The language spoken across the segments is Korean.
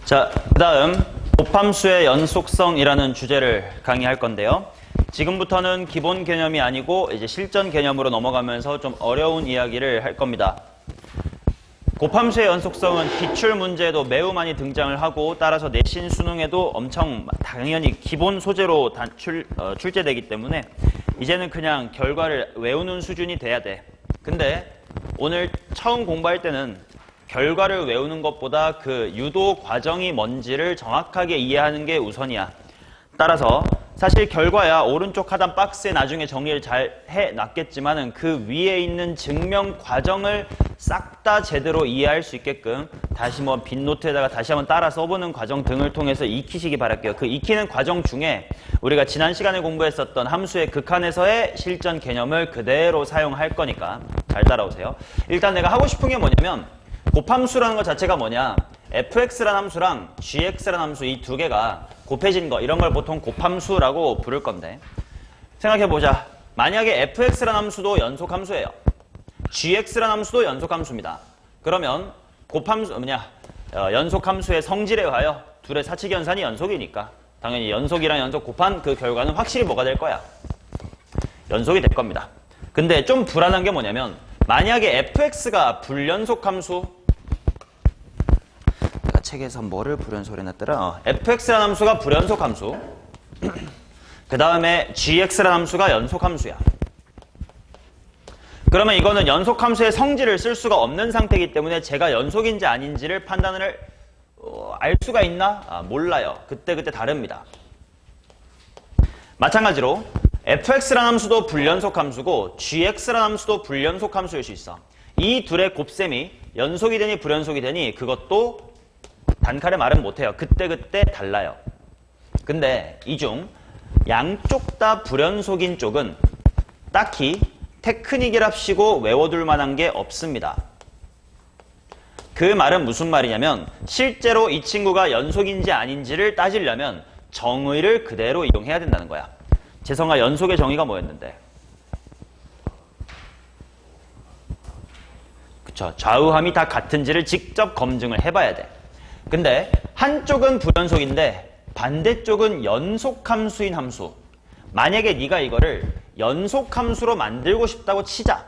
자, 그 다음 곱함수의 연속성이라는 주제를 강의할 건데요. 지금부터는 기본 개념이 아니고 이제 실전 개념으로 넘어가면서 좀 어려운 이야기를 할 겁니다. 곱함수의 연속성은 기출 문제에도 매우 많이 등장을 하고 따라서 내신 수능에도 엄청 당연히 기본 소재로 출제되기 때문에 이제는 그냥 결과를 외우는 수준이 돼야 돼. 근데 오늘 처음 공부할 때는 결과를 외우는 것보다 그 유도 과정이 뭔지를 정확하게 이해하는 게 우선이야. 따라서 사실 결과야 오른쪽 하단 박스에 나중에 정리를 잘 해놨겠지만은 그 위에 있는 증명 과정을 싹 다 제대로 이해할 수 있게끔 다시 뭐 빈노트에다가 다시 한번 따라 써보는 과정 등을 통해서 익히시기 바랄게요. 그 익히는 과정 중에 우리가 지난 시간에 공부했었던 함수의 극한에서의 실전 개념을 그대로 사용할 거니까 잘 따라오세요. 일단 내가 하고 싶은 게 뭐냐면 곱함수라는 것 자체가 뭐냐, fx라는 함수랑 gx라는 함수 이 두 개가 곱해진 거, 이런 걸 보통 곱함수라고 부를 건데, 생각해보자. 만약에 fx라는 함수도 연속함수예요. gx라는 함수도 연속함수입니다. 그러면 곱함수 연속함수의 성질에 의하여 둘의 사칙연산이 연속이니까 당연히 연속이랑 연속 곱한 그 결과는 확실히 뭐가 될 거야? 연속이 될 겁니다. 근데 좀 불안한 게 뭐냐면 만약에 fx가 불연속함수, 내가 책에서 뭐를 불연속을 해놨더라? fx라는 함수가 불연속함수, 그 다음에 gx라는 함수가 연속함수야. 그러면 이거는 연속함수의 성질을 쓸 수가 없는 상태이기 때문에 제가 연속인지 아닌지를 판단을 알 수가 있나? 몰라요. 그때그때 다릅니다. 마찬가지로 fx라는 함수도 불연속함수고 gx라는 함수도 불연속함수일 수 있어. 이 둘의 곱셈이 연속이 되니 불연속이 되니 그것도 단칼에 말은 못해요. 그때그때 달라요. 근데 이 중 양쪽 다 불연속인 쪽은 딱히 테크닉이랍시고 외워둘 만한 게 없습니다. 그 말은 무슨 말이냐면 실제로 이 친구가 연속인지 아닌지를 따지려면 정의를 그대로 이용해야 된다는 거야. 재성아, 연속의 정의가 뭐였는데? 그쵸, 좌우함이 다 같은지를 직접 검증을 해봐야 돼. 근데 한쪽은 불연속인데 반대쪽은 연속함수인 함수. 만약에 네가 이거를 연속함수로 만들고 싶다고 치자.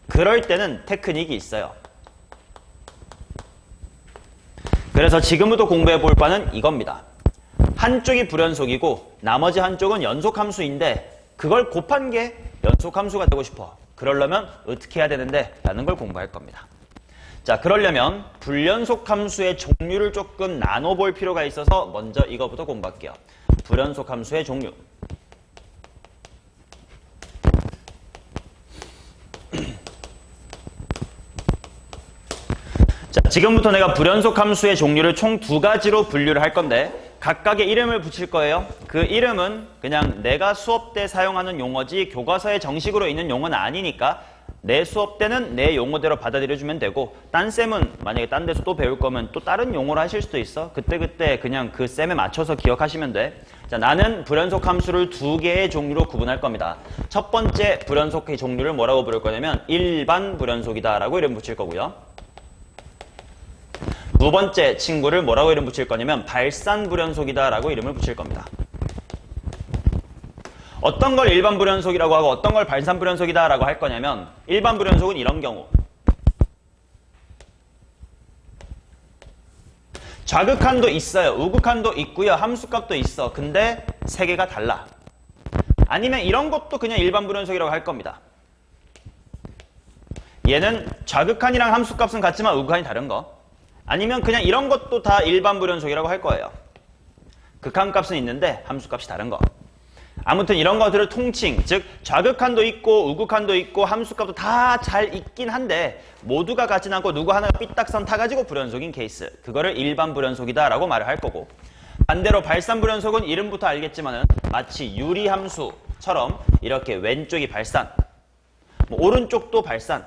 그럴 때는 테크닉이 있어요. 그래서 지금부터 공부해 볼 바는 이겁니다. 한쪽이 불연속이고 나머지 한쪽은 연속함수인데 그걸 곱한 게 연속함수가 되고 싶어. 그러려면 어떻게 해야 되는데? 라는 걸 공부할 겁니다. 자, 그러려면 불연속함수의 종류를 조금 나눠볼 필요가 있어서 먼저 이거부터 공부할게요. 불연속함수의 종류. 자, 지금부터 내가 불연속함수의 종류를 총 두 가지로 분류를 할 건데 각각의 이름을 붙일 거예요. 그 이름은 그냥 내가 수업 때 사용하는 용어지 교과서에 정식으로 있는 용어는 아니니까 내 수업 때는 내 용어대로 받아들여주면 되고, 딴 쌤은 만약에 딴 데서 또 배울 거면 또 다른 용어로 하실 수도 있어. 그때그때 그냥 그 쌤에 맞춰서 기억하시면 돼. 자, 나는 불연속함수를 두 개의 종류로 구분할 겁니다. 첫 번째 불연속의 종류를 뭐라고 부를 거냐면 일반 불연속이다 라고 이름 붙일 거고요. 두 번째 친구를 뭐라고 이름 붙일 거냐면 발산 불연속이다 라고 이름을 붙일 겁니다. 어떤 걸 일반 불연속이라고 하고 어떤 걸 발산 불연속이다 라고 할 거냐면 일반 불연속은 이런 경우. 좌극한도 있어요. 우극한도 있고요. 함수값도 있어. 근데 세 개가 달라. 아니면 이런 것도 그냥 일반 불연속이라고 할 겁니다. 얘는 좌극한이랑 함수값은 같지만 우극한이 다른 거. 아니면 그냥 이런 것도 다 일반 불연속이라고 할 거예요. 극한값은 있는데 함수값이 다른 거. 아무튼 이런 것들을 통칭, 즉 좌극한도 있고 우극한도 있고 함수값도 다 잘 있긴 한데 모두가 같진 않고 누구 하나가 삐딱선 타가지고 불연속인 케이스, 그거를 일반 불연속이다 라고 말을 할 거고, 반대로 발산 불연속은 이름부터 알겠지만은 마치 유리함수처럼 이렇게 왼쪽이 발산, 오른쪽도 발산.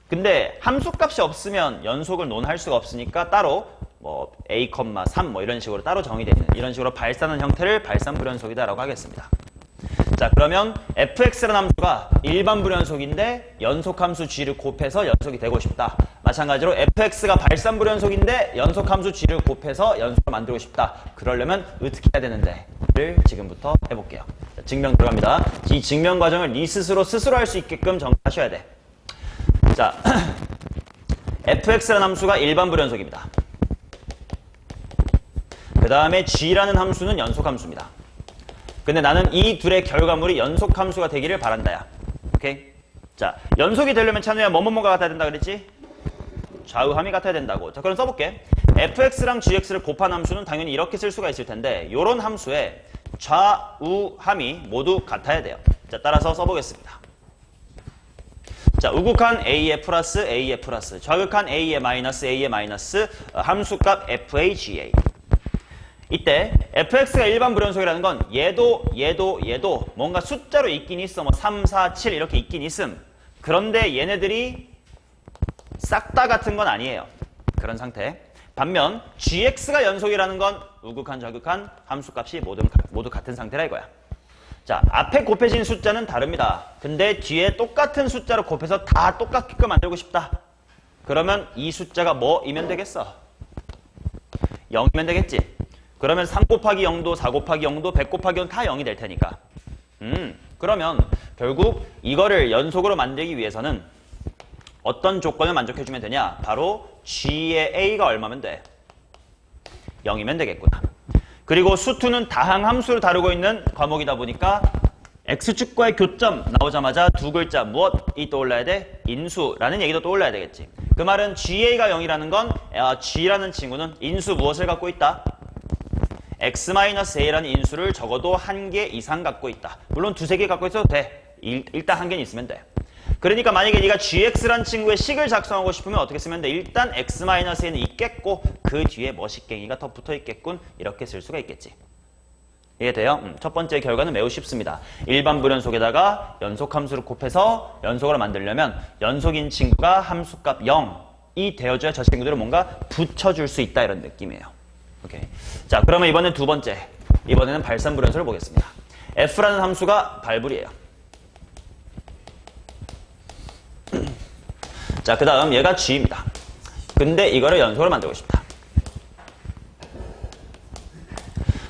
근데 함수값이 없으면 연속을 논할 수가 없으니까 따로 뭐 a, 3 뭐 이런 식으로 따로 정의되어 있는 이런 식으로 발산한 형태를 발산 불연속이다 라고 하겠습니다. 자, 자, 그러면 fx라는 함수가 일반 불연속인데 연속함수 g를 곱해서 연속이 되고 싶다. 마찬가지로 fx가 발산불연속인데 연속함수 g를 곱해서 연속을 만들고 싶다. 그러려면 어떻게 해야 되는데를 지금부터 해볼게요. 자, 증명 들어갑니다. 이 증명 과정을 네 스스로 할 수 있게끔 정하셔야 돼. 자, fx라는 함수가 일반 불연속입니다. 그 다음에 g라는 함수는 연속함수입니다. 근데 나는 이 둘의 결과물이 연속함수가 되기를 바란다야. 오케이? 자, 연속이 되려면 찬우야 뭐뭐뭐가 같아야 된다 그랬지? 좌우함이 같아야 된다고. 자, 그럼 써볼게. fx랑 gx를 곱한 함수는 당연히 이렇게 쓸 수가 있을 텐데 요런 함수에 좌우함이 모두 같아야 돼요. 자, 따라서 써보겠습니다. 자, 우극한 a의 플러스 a의 플러스 좌극한 a의 마이너스 a의 마이너스 함수값 faga. 이때 fx가 일반 불연속이라는 건 얘도 뭔가 숫자로 있긴 있어. 뭐 3, 4, 7 이렇게 있긴 있음. 그런데 얘네들이 싹 다 같은 건 아니에요. 그런 상태. 반면 gx가 연속이라는 건 우극한 좌극한 함수값이 모두 같은 상태라 이거야. 자, 앞에 곱해진 숫자는 다릅니다. 근데 뒤에 똑같은 숫자로 곱해서 다 똑같게끔 만들고 싶다. 그러면 이 숫자가 뭐이면 되겠어? 0이면 되겠지. 그러면 3 곱하기 0도 4 곱하기 0도 100 곱하기 0 다 0이 될 테니까. 그러면 결국 이거를 연속으로 만들기 위해서는 어떤 조건을 만족해주면 되냐? 바로 g의 a가 얼마면 돼? 0이면 되겠구나. 그리고 수투는 다항함수를 다루고 있는 과목이다 보니까 x축과의 교점 나오자마자 두 글자 무엇이 떠올라야 돼? 인수라는 얘기도 떠올라야 되겠지. 그 말은 ga가 0이라는 건 g라는 친구는 인수 무엇을 갖고 있다? x-a라는 인수를 적어도 한 개 이상 갖고 있다. 물론 두세 개 갖고 있어도 돼. 일단 한 개는 있으면 돼. 그러니까 만약에 네가 gx라는 친구의 식을 작성하고 싶으면 어떻게 쓰면 돼? 일단 x-a는 있겠고 그 뒤에 머시갱이가 더 붙어 있겠군. 이렇게 쓸 수가 있겠지. 이해돼요? 첫 번째 결과는 매우 쉽습니다. 일반 불연속에다가 연속함수를 곱해서 연속으로 만들려면 연속인 친구가 함수값 0이 되어줘야 저 친구들을 뭔가 붙여줄 수 있다 이런 느낌이에요. 오케이. 자, 그러면 이번엔 두 번째. 이번에는 발산불연속을 보겠습니다. f라는 함수가 발불이에요. 자, 그 다음 얘가 g입니다. 근데 이거를 연속으로 만들고 싶다.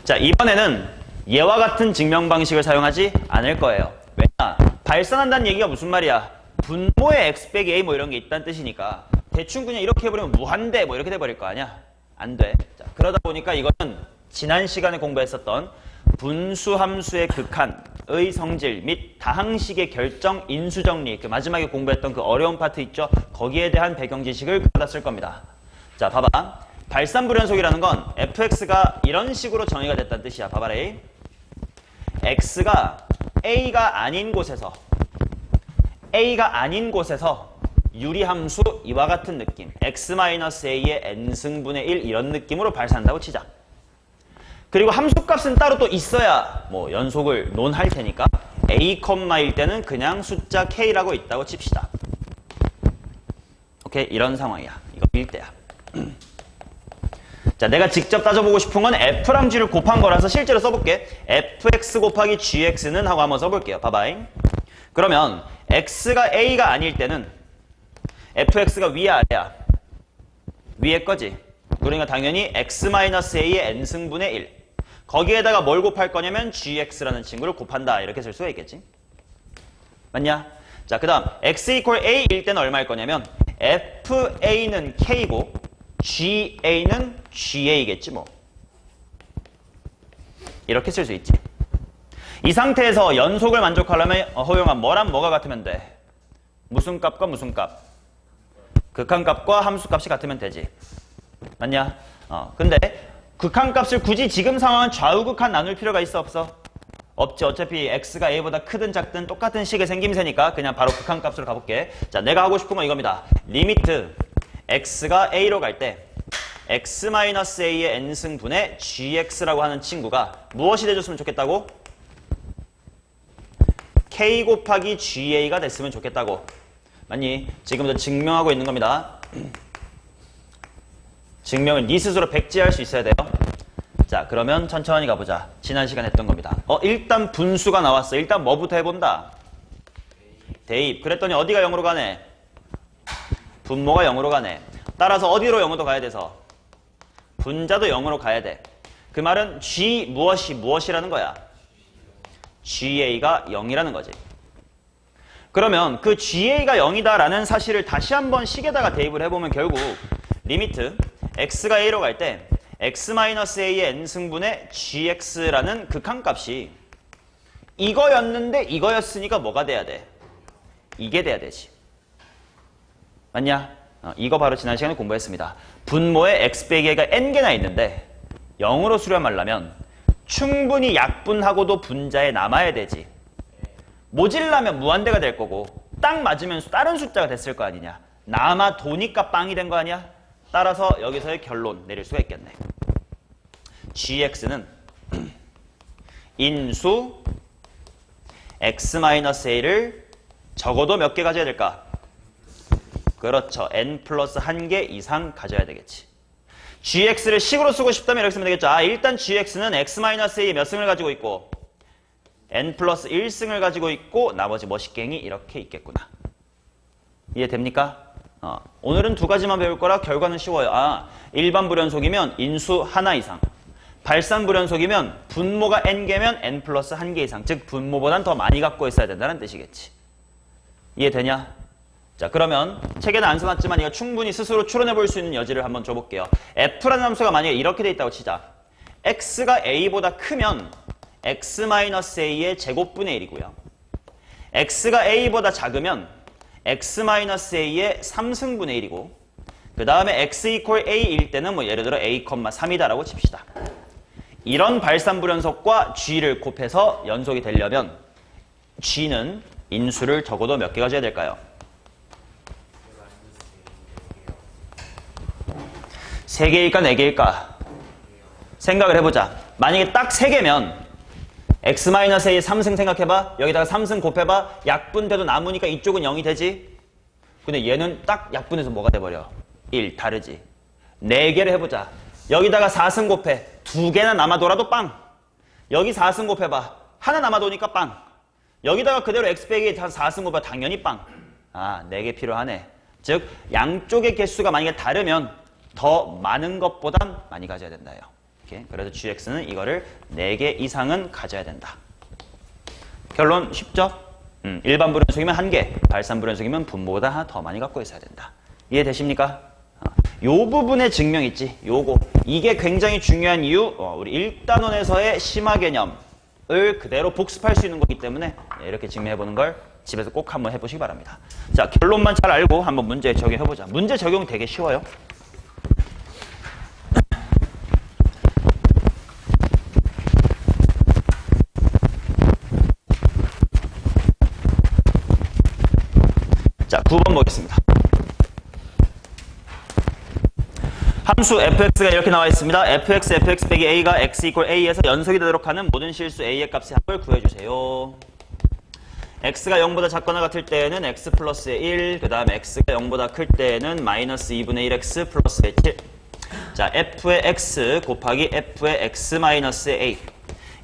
자, 이번에는 얘와 같은 증명 방식을 사용하지 않을 거예요. 왜냐? 발산한다는 얘기가 무슨 말이야? 분모의 x 빼기 a 뭐 이런 게 있다는 뜻이니까 대충 그냥 이렇게 해버리면 무한대 뭐 이렇게 돼버릴 거 아니야? 안 돼. 자, 그러다 보니까 이거는 지난 시간에 공부했었던 분수함수의 극한의 성질 및 다항식의 결정 인수정리 그 마지막에 공부했던 그 어려운 파트 있죠? 거기에 대한 배경 지식을 갖다 쓸 겁니다. 자, 봐봐. 발산불연속이라는 건 fx가 이런 식으로 정의가 됐다는 뜻이야. 봐봐라. x가 a가 아닌 곳에서 유리함수 이와 같은 느낌 x-a의 n승분의 1 이런 느낌으로 발산한다고 치자. 그리고 함수값은 따로 또 있어야 뭐 연속을 논할 테니까 a, 일 때는 그냥 숫자 k라고 있다고 칩시다. 오케이? 이런 상황이야. 이거 1대야. 자, 내가 직접 따져보고 싶은 건 f랑 g를 곱한 거라서 실제로 써볼게. fx 곱하기 gx는 하고 한번 써볼게요. 봐봐잉. 그러면 x가 a가 아닐 때는 fx가 위야 아래야? 위에 거지. 그러니까 당연히 x-a의 n승분의 1. 거기에다가 뭘 곱할 거냐면 gx라는 친구를 곱한다. 이렇게 쓸 수가 있겠지. 맞냐? 자, 그 다음 x equal a일 때는 얼마일 거냐면 fa는 k고 ga는 ga겠지 뭐. 이렇게 쓸 수 있지. 이 상태에서 연속을 만족하려면 허용한 뭐랑 뭐가 같으면 돼? 무슨 값과 무슨 값? 극한값과 함수값이 같으면 되지. 맞냐? 근데 극한값을 굳이 지금 상황은 좌우극한 나눌 필요가 있어 없어? 없지. 어차피 x가 a보다 크든 작든 똑같은 식의 생김새니까 그냥 바로 극한값으로 가볼게. 자, 내가 하고 싶은 건 이겁니다. 리미트 x가 a로 갈 때 x-a의 n승분의 gx라고 하는 친구가 무엇이 돼줬으면 좋겠다고? k 곱하기 ga가 됐으면 좋겠다고. 맞니? 지금부터 증명하고 있는 겁니다. 증명을 네 스스로 백지할 수 있어야 돼요. 자, 그러면 천천히 가보자. 지난 시간 했던 겁니다. 일단 분수가 나왔어. 일단 뭐부터 해본다? 대입. 그랬더니 어디가 0으로 가네? 분모가 0으로 가네. 따라서 어디로 0으로 가야 돼서? 분자도 0으로 가야 돼. 그 말은 G 무엇이라는 거야? GA가 0이라는 거지. 그러면 그 GA가 0이다라는 사실을 다시 한번 식에다가 대입을 해보면 결국 리미트 x가 a로 갈 때 x-a의 n승분의 gx라는 극한값이 이거였는데 이거였으니까 뭐가 돼야 돼? 이게 돼야 되지. 맞냐? 이거 바로 지난 시간에 공부했습니다. 분모에 x 빼기 a가 n개나 있는데 0으로 수렴하려면 충분히 약분하고도 분자에 남아야 되지. 모질라면 무한대가 될 거고 딱 맞으면 다른 숫자가 됐을 거 아니냐. 남아 도니까 빵이 된 거 아니야? 따라서 여기서의 결론 내릴 수가 있겠네. gx는 인수 x-a를 적어도 몇 개 가져야 될까? 그렇죠. n 플러스 1개 이상 가져야 되겠지. gx를 식으로 쓰고 싶다면 이렇게 쓰면 되겠죠. 일단 gx는 x-a의 몇 승을 가지고 있고 n 플러스 1승을 가지고 있고 나머지 머시갱이 이렇게 있겠구나. 이해됩니까? 오늘은 두 가지만 배울 거라 결과는 쉬워요. 일반 불연속이면 인수 하나 이상, 발산 불연속이면 분모가 n개면 n 플러스 1개 이상, 즉 분모보단 더 많이 갖고 있어야 된다는 뜻이겠지. 이해되냐? 자, 그러면 책에는 안 써놨지만 이거 충분히 스스로 추론해 볼 수 있는 여지를 한번 줘볼게요. f라는 함수가 만약에 이렇게 돼 있다고 치자. x가 a보다 크면 x-a의 제곱분의 1이고요. x가 a보다 작으면 x-a의 3승분의 1이고 그 다음에 x equal a일 때는 뭐 예를 들어 a, 3이다라고 칩시다. 이런 발산불연속과 g를 곱해서 연속이 되려면 g는 인수를 적어도 몇 개 가져야 될까요? 3개일까 4개일까? 생각을 해보자. 만약에 딱 3개면 x-a의 3승 생각해봐. 여기다가 3승 곱해봐. 약분돼도 남으니까 이쪽은 0이 되지. 근데 얘는 딱 약분해서 뭐가 돼버려? 1. 다르지. 4개를 해보자. 여기다가 4승 곱해. 2개나 남아돌아도 빵. 여기 4승 곱해봐. 하나 남아도니까 빵. 여기다가 그대로 x 빼기 4승 곱해 당연히 빵. 4개 필요하네. 즉 양쪽의 개수가 만약에 다르면 더 많은 것보단 많이 가져야 된다요. 그래서 gx는 이거를 4개 이상은 가져야 된다. 결론 쉽죠? 일반 불연속이면 1개, 발산 불연속이면 분모보다 하나 더 많이 갖고 있어야 된다. 이해되십니까? 요 부분의 증명 있지? 요거. 이게 굉장히 중요한 이유, 우리 1단원에서의 심화 개념을 그대로 복습할 수 있는 거기 때문에 이렇게 증명해보는 걸 집에서 꼭 한번 해보시기 바랍니다. 자, 결론만 잘 알고 한번 문제에 적용해보자. 문제 적용 되게 쉬워요. 자, 9번 보겠습니다. 함수 fx가 이렇게 나와 있습니다. fx 빼기 a가 x equal a에서 연속이 되도록 하는 모든 실수 a의 값의 합을 구해주세요. x가 0보다 작거나 같을 때에는 x 플러스의 1, 그 다음에 x가 0보다 클 때에는 마이너스 2분의 1x 플러스의 7. 자, f의 x 곱하기 f의 x 마이너스의 a.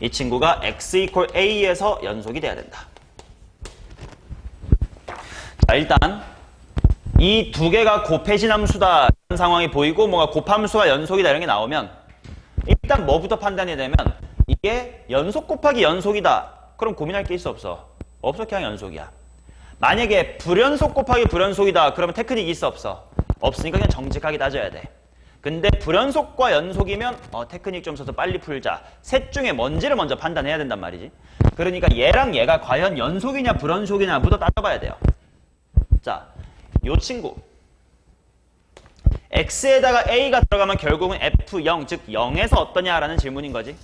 이 친구가 x equal a에서 연속이 돼야 된다. 자, 일단 이 두 개가 곱해진 함수다 이런 상황이 보이고 뭔가 곱함수가 연속이다 이런 게 나오면 일단 뭐부터 판단해야 되면 이게 연속 곱하기 연속이다. 그럼 고민할 게 있어 없어? 없어. 그냥 연속이야. 만약에 불연속 곱하기 불연속이다. 그러면 테크닉이 있어 없어? 없으니까 그냥 정직하게 따져야 돼. 근데 불연속과 연속이면 테크닉 좀 써서 빨리 풀자. 셋 중에 뭔지를 먼저 판단해야 된단 말이지. 그러니까 얘랑 얘가 과연 연속이냐 불연속이냐부터 따져봐야 돼요. 자, 요 친구 x에다가 a가 들어가면 결국은 f0, 즉 0에서 어떠냐라는 질문인 거지.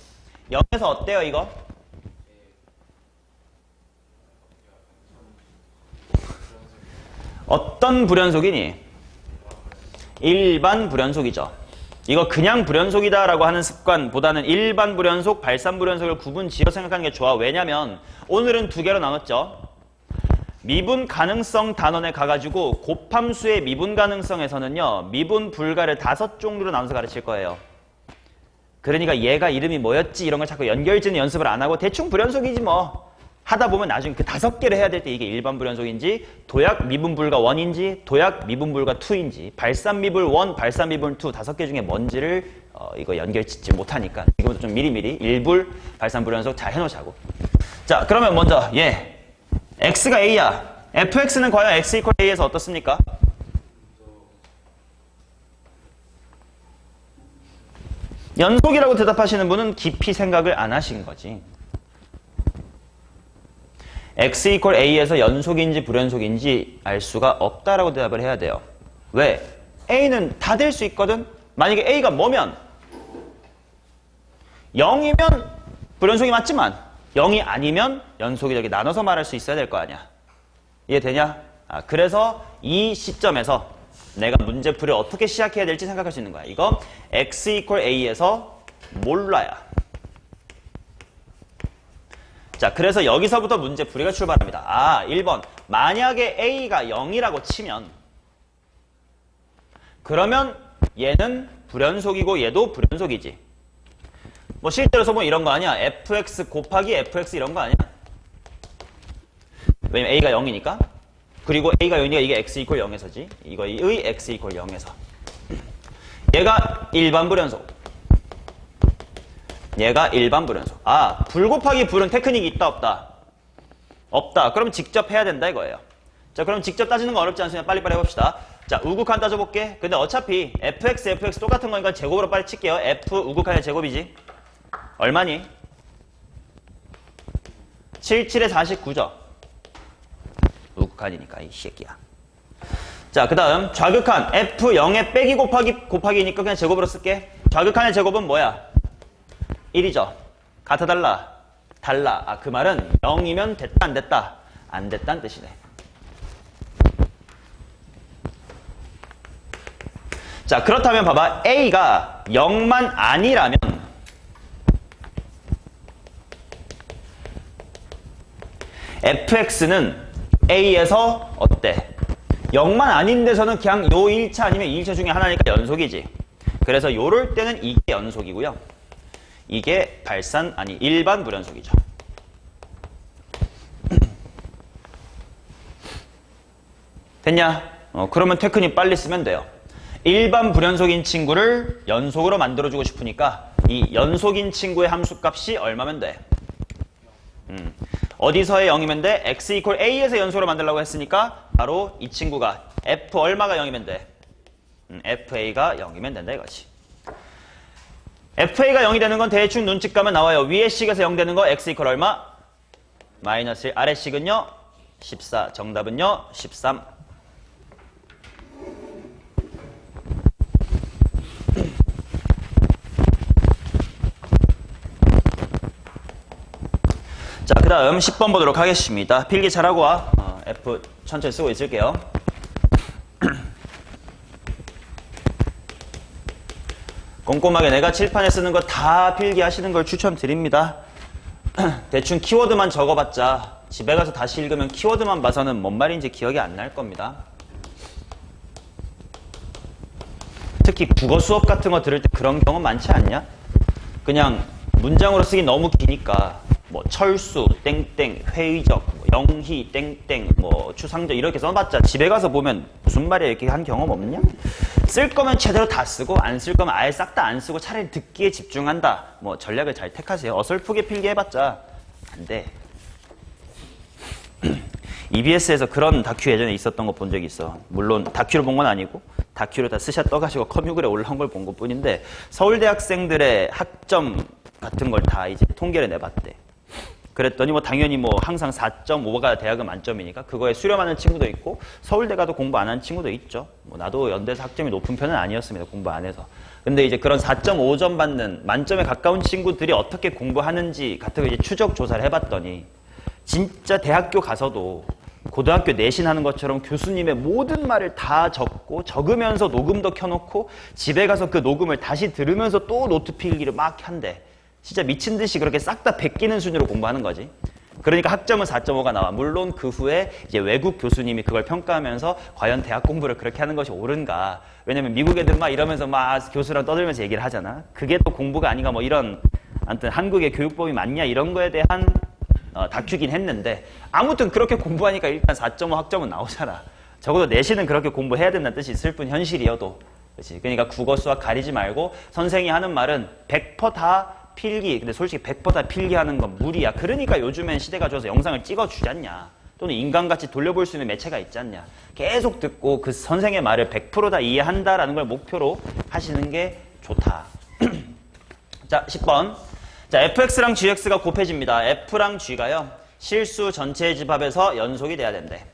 0에서 어때요 이거? 어떤 불연속이니? 일반 불연속이죠. 이거 그냥 불연속이다라고 하는 습관보다는 일반 불연속, 발산 불연속을 구분 지어 생각하는 게 좋아. 왜냐면 오늘은 두 개로 나눴죠. 미분 가능성 단원에 가가지고 곱함수의 미분 가능성에서는요. 미분 불가를 5종류로 나눠서 가르칠 거예요. 그러니까 얘가 이름이 뭐였지 이런 걸 자꾸 연결짓는 연습을 안 하고 대충 불연속이지 뭐. 하다 보면 나중에 그 5개를 해야 될 때 이게 일반 불연속인지 도약 미분불가 1인지 도약 미분불가 2인지 발산미분 1, 발산미분 2 5개 중에 뭔지를 이거 연결짓지 못하니까 지금부터 좀 미리미리 일불 발산 불연속 잘 해놓자고. 자, 그러면 먼저 x가 a야. fx는 과연 x 이퀄 a에서 어떻습니까? 연속이라고 대답하시는 분은 깊이 생각을 안 하신 거지. x 이퀄 a에서 연속인지 불연속인지 알 수가 없다라고 대답을 해야 돼요. 왜? a는 다 될 수 있거든. 만약에 a가 뭐면 0이면 불연속이 맞지만 0이 아니면 연속이 되게 나눠서 말할 수 있어야 될 거 아니야. 이해되냐? 그래서 이 시점에서 내가 문제풀이를 어떻게 시작해야 될지 생각할 수 있는 거야. 이거 x 이퀄 a에서 몰라야. 자, 그래서 여기서부터 문제풀이가 출발합니다. 1번. 만약에 a가 0이라고 치면 그러면 얘는 불연속이고 얘도 불연속이지. 뭐 실제로 써보면 이런 거 아니야. fx 곱하기 fx 이런 거 아니야. 왜냐면 a가 0이니까. 그리고 a가 0이니까 이게 x 이퀄 0에서지. 이거의 x 이퀄 0에서. 얘가 일반 불연속. 얘가 일반 불연속. 불 곱하기 불은 테크닉이 있다 없다? 없다. 그럼 직접 해야 된다 이거예요. 자, 그럼 직접 따지는 거 어렵지 않으면 빨리빨리 해봅시다. 자, 우극한 따져볼게. 근데 어차피 fx 똑같은 거니까 제곱으로 빨리 칠게요. f 우극한의 제곱이지. 얼마니? 77에 49죠. 우극한이니까 이 새끼야. 자, 그 다음 좌극한 f0에 빼기 곱하기니까 그냥 제곱으로 쓸게. 좌극한의 제곱은 뭐야? 1이죠. 같아 달라? 달라. 그 말은 0이면 됐다 안 됐다? 안 됐다는 뜻이네. 자, 그렇다면 봐봐. a가 0만 아니라면 fx는 a에서 어때? 0만 아닌 데서는 그냥 요 1차 아니면 2일차 중에 하나니까 연속이지. 그래서 요럴 때는 이게 연속이고요. 이게 일반 불연속이죠. 됐냐? 그러면 테크닉 빨리 쓰면 돼요. 일반 불연속인 친구를 연속으로 만들어주고 싶으니까 이 연속인 친구의 함수값이 얼마면 돼? 어디서의 0이면 돼? x 이퀄 a에서 연속으로 만들려고 했으니까 바로 이 친구가 f 얼마가 0이면 돼? fa가 0이면 된다 이거지. fa가 0이 되는 건 대충 눈치 까면 나와요. 위의 식에서 0 되는 거 x 이퀄 얼마? 마이너스 1. 아래 식은요? 14. 정답은요? 13. 자, 그 다음 10번 보도록 하겠습니다. 필기 잘하고 와. F 천천히 쓰고 있을게요. 꼼꼼하게 내가 칠판에 쓰는 거 다 필기하시는 걸 추천드립니다. 대충 키워드만 적어봤자 집에 가서 다시 읽으면 키워드만 봐서는 뭔 말인지 기억이 안 날 겁니다. 특히 국어 수업 같은 거 들을 때 그런 경험 많지 않냐? 그냥 문장으로 쓰기 너무 기니까 뭐 철수 땡땡 회의적 영희 땡땡 뭐 추상적 이렇게 써봤자 집에 가서 보면 무슨 말이야 이렇게 한 경험 없냐? 쓸 거면 제대로 다 쓰고 안 쓸 거면 아예 싹 다 안 쓰고 차라리 듣기에 집중한다. 뭐 전략을 잘 택하세요. 어설프게 필기해봤자 안 돼. EBS에서 그런 다큐 예전에 있었던 거 본 적이 있어. 물론 다큐를 본 건 아니고 다큐를 다 스샷 떠가지고 커뮤글에 올라온 걸 본 것 뿐인데 서울대 학생들의 학점 같은 걸 다 이제 통계를 내봤대. 그랬더니 뭐 당연히 뭐 항상 4.5가 대학은 만점이니까 그거에 수렴하는 친구도 있고 서울대 가도 공부 안 한 친구도 있죠. 뭐 나도 연대에서 학점이 높은 편은 아니었습니다. 공부 안 해서. 근데 이제 그런 4.5점 받는 만점에 가까운 친구들이 어떻게 공부하는지 같은 거 이제 추적 조사를 해봤더니 진짜 대학교 가서도 고등학교 내신하는 것처럼 교수님의 모든 말을 다 적고 적으면서 녹음도 켜놓고 집에 가서 그 녹음을 다시 들으면서 또 노트 필기를 막 한대. 진짜 미친 듯이 그렇게 싹 다 베끼는 순위로 공부하는 거지. 그러니까 학점은 4.5가 나와. 물론 그 후에 이제 외국 교수님이 그걸 평가하면서 과연 대학 공부를 그렇게 하는 것이 옳은가. 왜냐면 미국 애들 막 이러면서 막 교수랑 떠들면서 얘기를 하잖아. 그게 또 공부가 아닌가 뭐 이런, 아무튼 한국의 교육법이 맞냐 이런 거에 대한 다큐긴 했는데, 아무튼 그렇게 공부하니까 일단 4.5 학점은 나오잖아. 적어도 내신은 그렇게 공부해야 된다는 뜻이 있을 뿐 현실이어도. 그렇지. 그러니까 국어 수학 가리지 말고 선생이 하는 말은 100%다 필기. 근데 솔직히 100%다 필기하는 건 무리야. 그러니까 요즘엔 시대가 좋아서 영상을 찍어주지 않냐. 또는 인간같이 돌려볼 수 있는 매체가 있지 않냐. 계속 듣고 그 선생의 말을 100%다 이해한다라는 걸 목표로 하시는 게 좋다. 자, 10번. 자, fx랑 gx가 곱해집니다. f랑 g가요, 실수 전체의 집합에서 연속이 돼야 된대.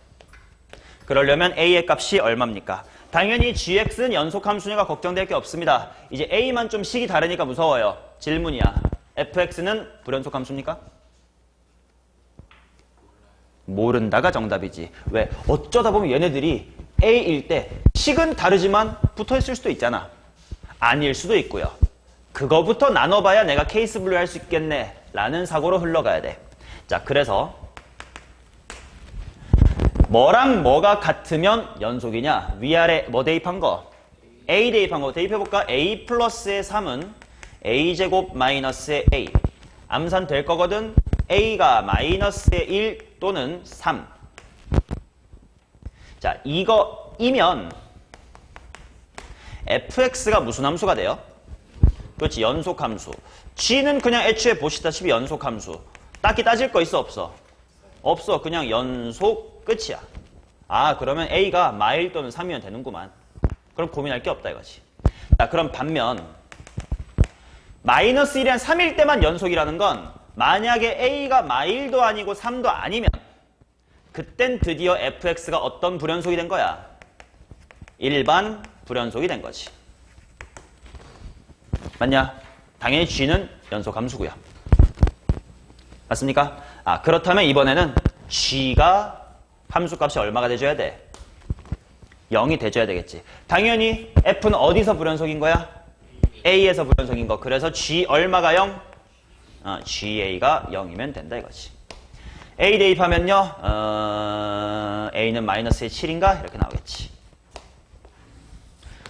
그러려면 a의 값이 얼마입니까? 당연히 gx는 연속함수니까 걱정될 게 없습니다. 이제 a만 좀 식이 다르니까 무서워요. 질문이야. fx는 불연속함수입니까? 모른다가 정답이지. 왜? 어쩌다 보면 얘네들이 a일 때 식은 다르지만 붙어있을 수도 있잖아. 아닐 수도 있고요. 그거부터 나눠봐야 내가 케이스 분류할 수 있겠네 라는 사고로 흘러가야 돼. 자, 그래서 뭐랑 뭐가 같으면 연속이냐? 위아래 뭐 대입한 거? a 대입한 거 대입해볼까? a 플러스의 3은 a제곱 마이너스의 a. 암산 될 거거든. a가 마이너스의 1 또는 3. 자, 이거이면 fx가 무슨 함수가 돼요? 그렇지, 연속함수. g는 그냥 애초에 보시다시피 연속함수. 딱히 따질 거 있어, 없어? 없어. 그냥 연속 끝이야. 아, 그러면 a가 마일 또는 3이면 되는구만. 그럼 고민할 게 없다 이거지. 자, 그럼 반면 마이너스 1이 한 3일 때만 연속이라는 건, 만약에 a가 마일도 아니고 3도 아니면 그땐 드디어 fx가 어떤 불연속이 된 거야? 일반 불연속이 된 거지. 맞냐? 당연히 g는 연속함수고요. 맞습니까? 아, 그렇다면 이번에는 g가 함수값이 얼마가 돼줘야 돼? 0이 돼줘야 되겠지. 당연히 f는 어디서 불연속인 거야? a에서 불연속인 거. 그래서 g 얼마가 0? ga가 0이면 된다 이거지. a 대입하면요, a는 마이너스의 7인가? 이렇게 나오겠지.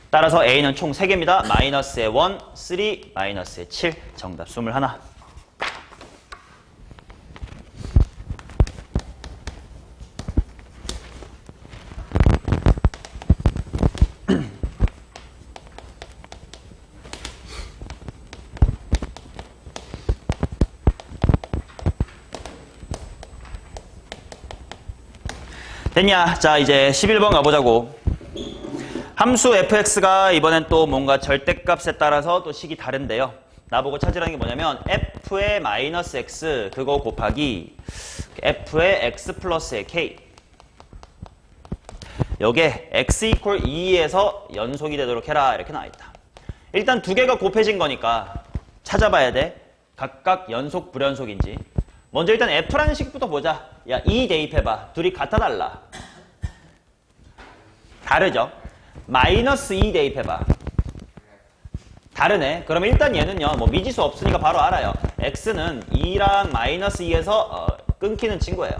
따라서 a는 총 3개입니다. 마이너스의 1, 3, 마이너스의 7. 정답 21. 됐냐? 자, 이제 11번 가보자고. 함수 fx가 이번엔 또 뭔가 절대값에 따라서 또 식이 다른데요. 나보고 찾으라는 게 뭐냐면 f의 마이너스 x 그거 곱하기 f의 x 플러스의 k. 요게 x 이퀄 2에서 연속이 되도록 해라 이렇게 나와있다. 일단 두 개가 곱해진 거니까 찾아봐야 돼. 각각 연속 불연속인지. 먼저 일단 f라는 식부터 보자. 야, 2 대입해봐. 둘이 같아 달라? 다르죠? 마이너스 2 대입해봐. 다르네. 그럼 일단 얘는요, 뭐 미지수 없으니까 바로 알아요. x는 2랑 마이너스 2에서 끊기는 친구예요.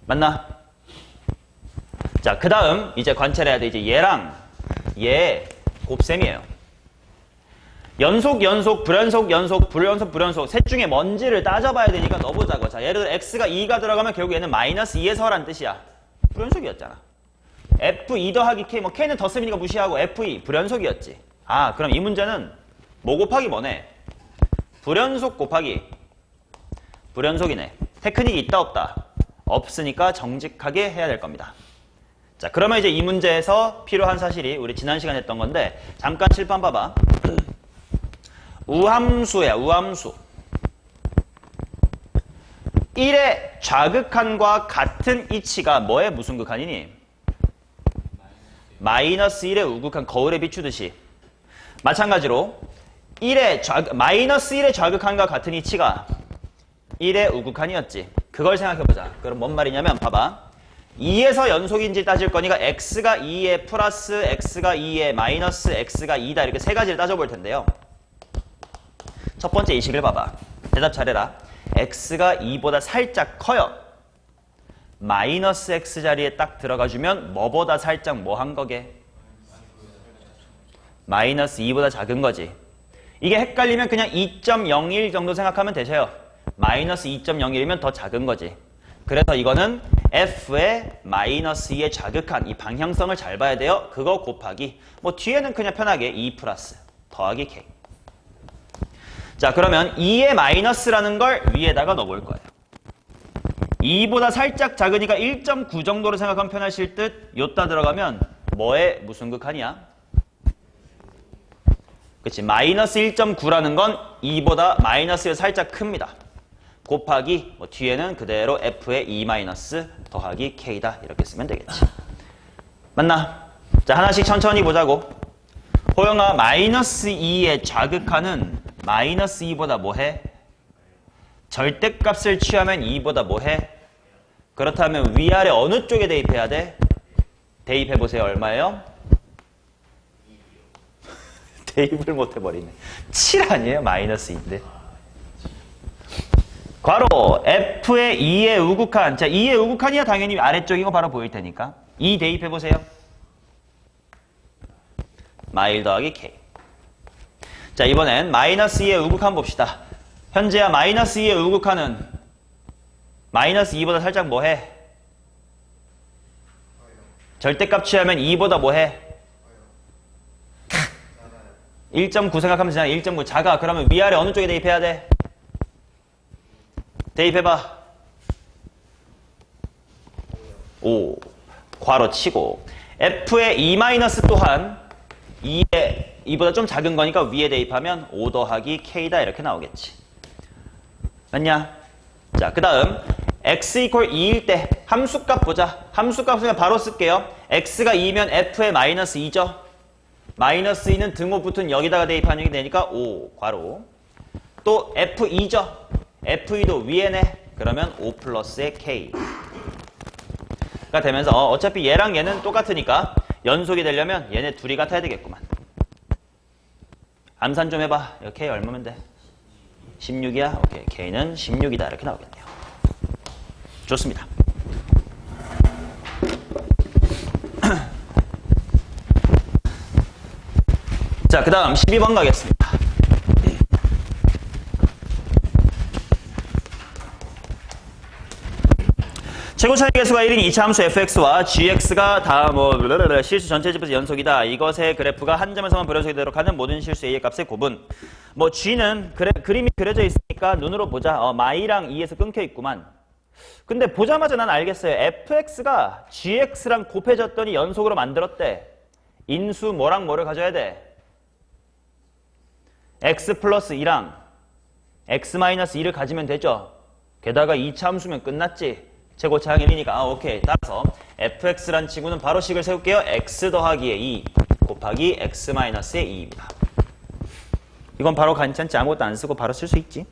맞나? 자, 그 다음 이제 관찰해야 돼. 이제 얘랑 얘 곱셈이에요. 연속, 불연속, 연속, 불연속, 불연속. 셋 중에 뭔지를 따져봐야 되니까 넣어보자고. 자, 예를 들어 x가 2가 들어가면 결국 얘는 마이너스 2에서란 뜻이야. 불연속이었잖아. f2 더하기 k, 뭐 k는 덧셈이니까 무시하고 f2 불연속이었지. 아, 그럼 이 문제는 뭐 곱하기 뭐네? 불연속 곱하기 불연속이네. 테크닉이 있다 없다? 없으니까 정직하게 해야 될 겁니다. 자, 그러면 이제 이 문제에서 필요한 사실이 우리 지난 시간에 했던 건데 잠깐 칠판 봐봐. 우함수야, 우함수. 1의 좌극한과 같은 이치가 뭐의 무슨 극한이니? 마이너스 1의 우극한, 거울에 비추듯이. 마찬가지로 마이너스 1의 좌극한과 같은 이치가 1의 우극한이었지. 그걸 생각해보자. 그럼 뭔 말이냐면 봐봐. 2에서 연속인지 따질 거니까 x가 2에 플러스 x가 2에 마이너스 x가 2다. 이렇게 세 가지를 따져볼 텐데요. 첫 번째 이 식을 봐봐. 대답 잘해라. x가 2보다 살짝 커요. 마이너스 x 자리에 딱 들어가주면 뭐보다 살짝 뭐 한 거게? 마이너스 2보다 작은 거지. 이게 헷갈리면 그냥 2.01 정도 생각하면 되셔요. 마이너스 2.01이면 더 작은 거지. 그래서 이거는 f의 마이너스 2의 자극한 이 방향성을 잘 봐야 돼요. 그거 곱하기 뭐 뒤에는 그냥 편하게 2 플러스 더하기 k. 자, 그러면 2의 마이너스라는 걸 위에다가 넣어볼 거예요. 2보다 살짝 작으니까 1.9 정도로 생각하면 편하실 듯. 요따 들어가면 뭐의 무슨 극한이야? 그치, 마이너스 1.9라는 건 2보다 마이너스 1 살짝 큽니다. 곱하기 뭐 뒤에는 그대로 f의 2 마이너스 더하기 k다 이렇게 쓰면 되겠지. 맞나? 자, 하나씩 천천히 보자고. 호영아, 마이너스 2의 자극하는 마이너스 2보다 뭐해? 절대값을 취하면 2보다 뭐해? 그렇다면 위아래 어느 쪽에 대입해야 돼? 대입해보세요. 얼마예요? 대입을 못해버리네. 7 아니에요? 마이너스 2인데. 괄호 f의 2의 우극한. 자, 2의 우극한이야 당연히 아래쪽인 거 바로 보일 테니까. 2 대입해보세요. 마일 더하기 k. 자, 이번엔 마이너스 2의 우극한 봅시다. 현재야 마이너스 2의 우극한은 마이너스 2보다 살짝 뭐해? 절대값 취하면 2보다 뭐해? 1.9 생각하면 되잖아. 1.9 작아. 그러면 위아래 어느 쪽에 대입해야 돼? 대입해봐. 5 괄호 치고 f의 2 마이너스 또한 2보다 좀 작은 거니까 위에 대입하면 5 더하기 k다 이렇게 나오겠지. 맞냐? 자, 그 다음 x 이퀄 2일 때 함수값 보자. 함수값 쓰면 바로 쓸게요. x가 2면 f의 마이너스 2죠. 마이너스 2는 등호 붙은 여기다가 대입하는 게 되니까 5 괄호. 또 f2죠. f2도 위에네. 그러면 5 플러스의 k가 되면서 어차피 얘랑 얘는 똑같으니까 연속이 되려면 얘네 둘이 같아야 되겠구만. 암산 좀 해봐. 이거 k 얼마면 돼? 16이야? 오케이. k는 16이다. 이렇게 나오겠네요. 좋습니다. 자, 그 다음 12번 가겠습니다. 최고 차이 계수가 1인 2차 함수 fx와 gx가 다 실수 전체 집에서 연속이다. 이것의 그래프가 한 점에서만 불연속이 되도록 하는 모든 실수 a의 값의 곱은 g는 그림이 그려져 있으니까 눈으로 보자. 마이랑 2에서 끊겨 있구만. 근데 보자마자 난 알겠어요. fx가 gx랑 곱해졌더니 연속으로 만들었대. 인수 뭐랑 뭐를 가져야 돼? x 플러스 2랑 x 마이너스 2를 가지면 되죠. 게다가 2차 함수면 끝났지. 최고차항 1이니까 오케이. 따라서 fx란 친구는 바로 식을 세울게요. x 더하기의 2 곱하기 x 마이너스의 2입니다. 이건 바로 괜찮지. 아무것도 안 쓰고 바로 쓸 수 있지.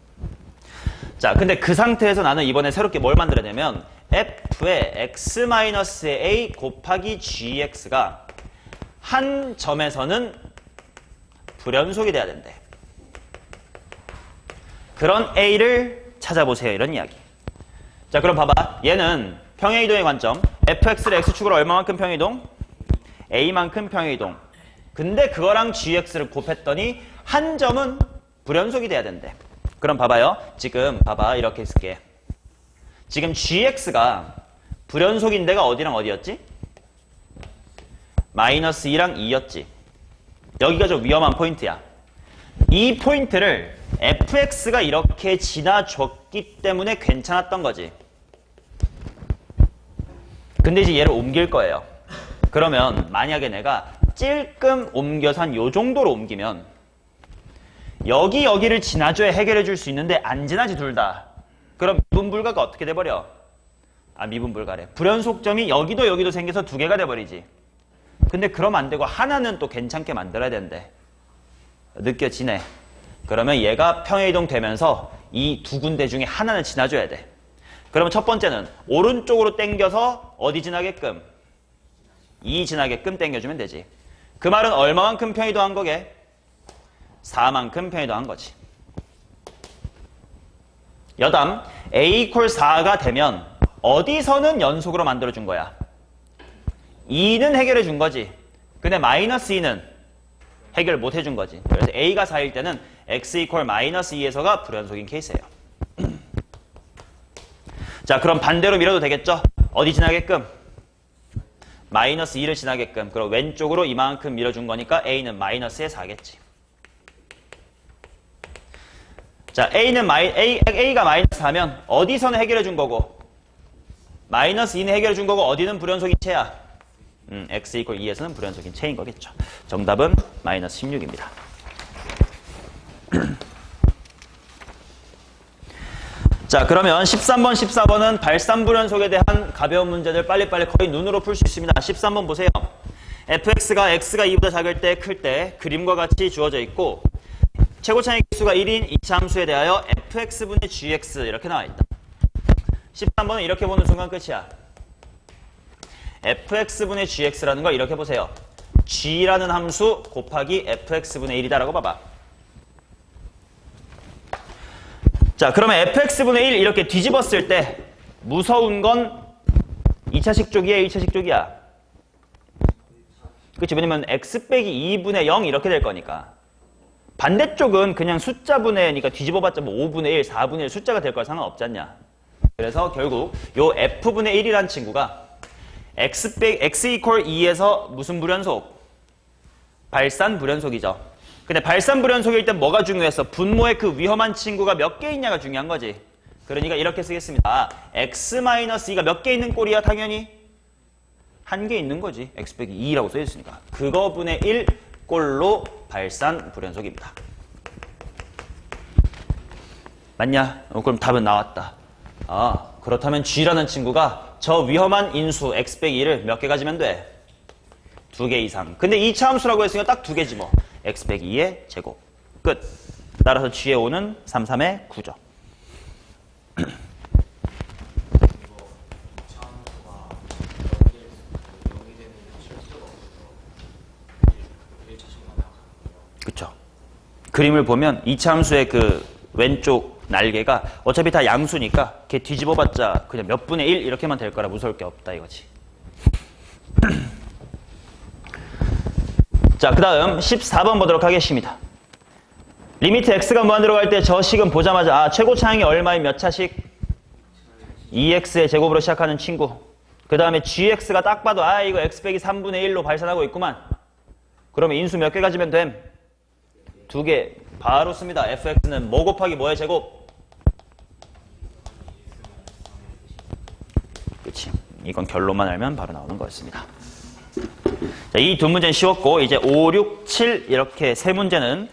자, 근데 그 상태에서 나는 이번에 새롭게 뭘 만들어내면 f의 x 마이너스의 a 곱하기 gx가 한 점에서는 불연속이 돼야 된대. 그런 a를 찾아보세요. 이런 이야기. 자, 그럼 봐봐. 얘는 평행이동의 관점. fx를 x축으로 얼마만큼 평행이동? a만큼 평행이동. 근데 그거랑 gx를 곱했더니 한 점은 불연속이 돼야 된대. 그럼 봐봐요. 지금 봐봐. 이렇게 쓸게. 지금 gx가 불연속인 데가 어디랑 어디였지? 마이너스 2랑 2였지. 여기가 좀 위험한 포인트야. 이 포인트를 fx가 이렇게 지나줬기 때문에 괜찮았던 거지. 근데 이제 얘를 옮길 거예요. 그러면 만약에 내가 찔끔 옮겨서 한 요 정도로 옮기면 여기를 지나줘야 해결해 줄 수 있는데 안 지나지 둘 다. 그럼 미분불가가 어떻게 돼버려? 미분불가래. 불연속점이 여기도 생겨서 두 개가 돼버리지. 근데 그러면 안 되고 하나는 또 괜찮게 만들어야 된대. 느껴지네. 그러면 얘가 평행이동 되면서 이 두 군데 중에 하나는 지나줘야 돼. 그러면 첫 번째는 오른쪽으로 당겨서 어디 지나게끔? 2 지나게끔 당겨주면 되지. 그 말은 얼마만큼 평행이동한 거게? 4만큼 평행이동한 거지. 여담 a equal 4가 되면 어디서는 연속으로 만들어준 거야? 2는 해결해 준 거지. 근데 마이너스 2는 해결 못 해준 거지. 그래서 a가 4일 때는 x equal 마이너스 2에서가 불연속인 케이스예요. 자, 그럼 반대로 밀어도 되겠죠? 어디 지나게끔? 마이너스 2를 지나게끔. 그럼 왼쪽으로 이만큼 밀어준 거니까 a는 마이너스의 4겠지. 자, a가 마이너스 4면 어디서는 해결해 준 거고 마이너스 2는 해결해 준 거고 어디는 불연속인 체야? x equal 2에서는 불연속인 체인 거겠죠. 정답은 마이너스 16입니다. 자, 그러면 13번, 14번은 발산불연속에 대한 가벼운 문제들 빨리빨리 거의 눈으로 풀 수 있습니다. 13번 보세요. fx가 x가 2보다 작을 때, 클 때 그림과 같이 주어져 있고 최고차의 개수가 1인 이차 함수에 대하여 fx분의 gx 이렇게 나와 있다. 13번은 이렇게 보는 순간 끝이야. fx분의 gx라는 걸 이렇게 보세요. g라는 함수 곱하기 fx분의 1이다라고 봐봐. 자, 그러면 fx분의 1 이렇게 뒤집었을 때 무서운 건 2차식 쪽이야, 1차식 쪽이야? 그치? 왜냐면 x 빼기 2분의 0 이렇게 될 거니까. 반대쪽은 그냥 숫자분의니까 뒤집어봤자 뭐 5분의 1, 4분의 1 숫자가 될 거야. 상관없지 않냐? 그래서 결국 요 f분의 1이란 친구가 x equal 2에서 무슨 불연속? 발산 불연속이죠. 근데 발산 불연속일 땐 뭐가 중요했어? 분모의 그 위험한 친구가 몇 개 있냐가 중요한 거지. 그러니까 이렇게 쓰겠습니다. x-2가 몇 개 있는 꼴이야? 당연히 한 개 있는 거지. x 빼기 2라고 써있으니까. 그거분의 1 꼴로 발산 불연속입니다. 맞냐? 그럼 답은 나왔다. 아, 그렇다면 g라는 친구가 저 위험한 인수 x 빼기 2를 몇 개 가지면 돼? 2개 이상. 근데 2차 함수라고 했으니까 딱 2개지 뭐. x 빼기 2의 제곱. 끝. 따라서 g의 5는 3, 3의 9죠. 그쵸. 그림을 보면 2차 함수의 그 왼쪽 날개가 어차피 다 양수니까 걔 뒤집어봤자 그냥 몇 분의 1 이렇게만 될 거라 무서울 게 없다 이거지. 자, 그 다음 14번 보도록 하겠습니다. 리미트 x가 무한대로 갈 때 저 식은 보자마자 최고 차항이 얼마의 몇 차식? 2x의 제곱으로 시작하는 친구. 그 다음에 gx가 딱 봐도 이거 x 빼기 3분의 1로 발산하고 있구만. 그러면 인수 몇 개 가지면 됨? 2개. 바로 씁니다. fx는 뭐 곱하기 뭐의 제곱? 그치. 이건 결론만 알면 바로 나오는 거였습니다. 자, 이 두 문제는 쉬웠고 이제 5, 6, 7 이렇게 세 문제는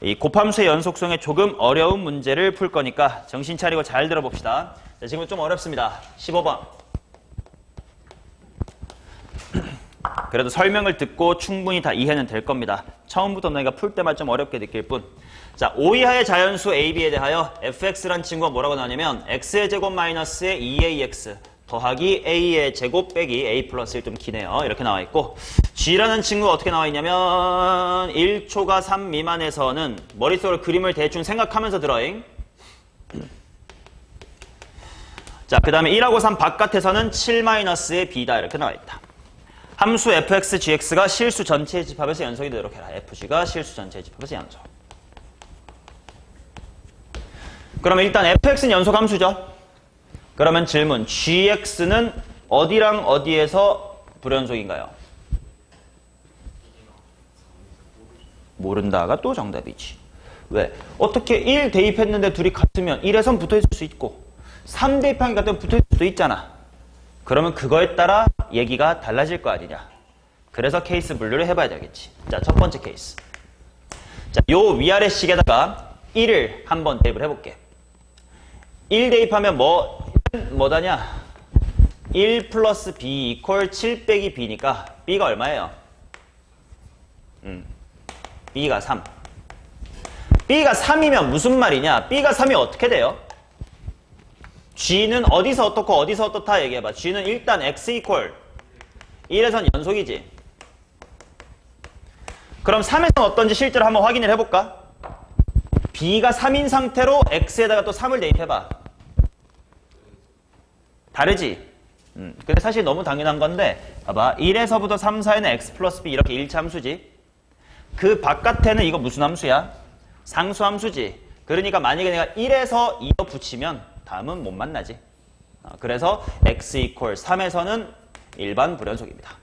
이 곱함수의 연속성에 조금 어려운 문제를 풀 거니까 정신 차리고 잘 들어봅시다. 자, 지금 좀 어렵습니다. 15번. 그래도 설명을 듣고 충분히 다 이해는 될 겁니다. 처음부터 너희가 풀 때만 좀 어렵게 느낄 뿐. 자, 5 이하의 자연수 AB에 대하여 fx란 친구가 뭐라고 나오냐면 x의 제곱 마이너스의 2ax 더하기 a의 제곱 빼기 a 플러스 1 좀 기네요. 이렇게 나와 있고 g라는 친구가 어떻게 나와 있냐면 1초가 3 미만에서는 머릿속으로 그림을 대충 생각하면서 들어잉. 자, 그 다음에 1하고 3 바깥에서는 7-의 b다. 이렇게 나와 있다. 함수 fx, gx가 실수 전체의 집합에서 연속이 되도록 해라. fg가 실수 전체의 집합에서 연속. 그러면 일단 fx는 연속 함수죠. 그러면 질문, gx는 어디랑 어디에서 불연속인가요? 모른다가 또 정답이지. 왜? 어떻게 1 대입했는데 둘이 같으면 1에선 붙어있을 수 있고 3 대입한 게 같으면 붙어있을 수도 있잖아. 그러면 그거에 따라 얘기가 달라질 거 아니냐. 그래서 케이스 분류를 해봐야 되겠지. 자, 첫 번째 케이스. 자, 요 위아래 식에다가 1을 한번 대입을 해볼게. 1 대입하면 뭐다냐? 1 플러스 b 이퀄 7 빼기 b니까 b가 얼마예요? b가 3. b가 3이면 무슨 말이냐? b가 3이 어떻게 돼요? g는 어디서 어떻고 어디서 어떻다 얘기해봐. g는 일단 x 이퀄 1에선 연속이지. 그럼 3에선 어떤지 실제로 한번 확인을 해볼까? b가 3인 상태로 x에다가 또 3을 대입해봐. 다르지? 근데 사실 너무 당연한 건데 봐봐. 1에서부터 3, 4에는 x 플러스 b 이렇게 일차 함수지. 그 바깥에는 이거 무슨 함수야? 상수 함수지. 그러니까 만약에 내가 1에서 2로 붙이면 다음은 못 만나지. 그래서 x 이퀄 3에서는 일반 불연속입니다.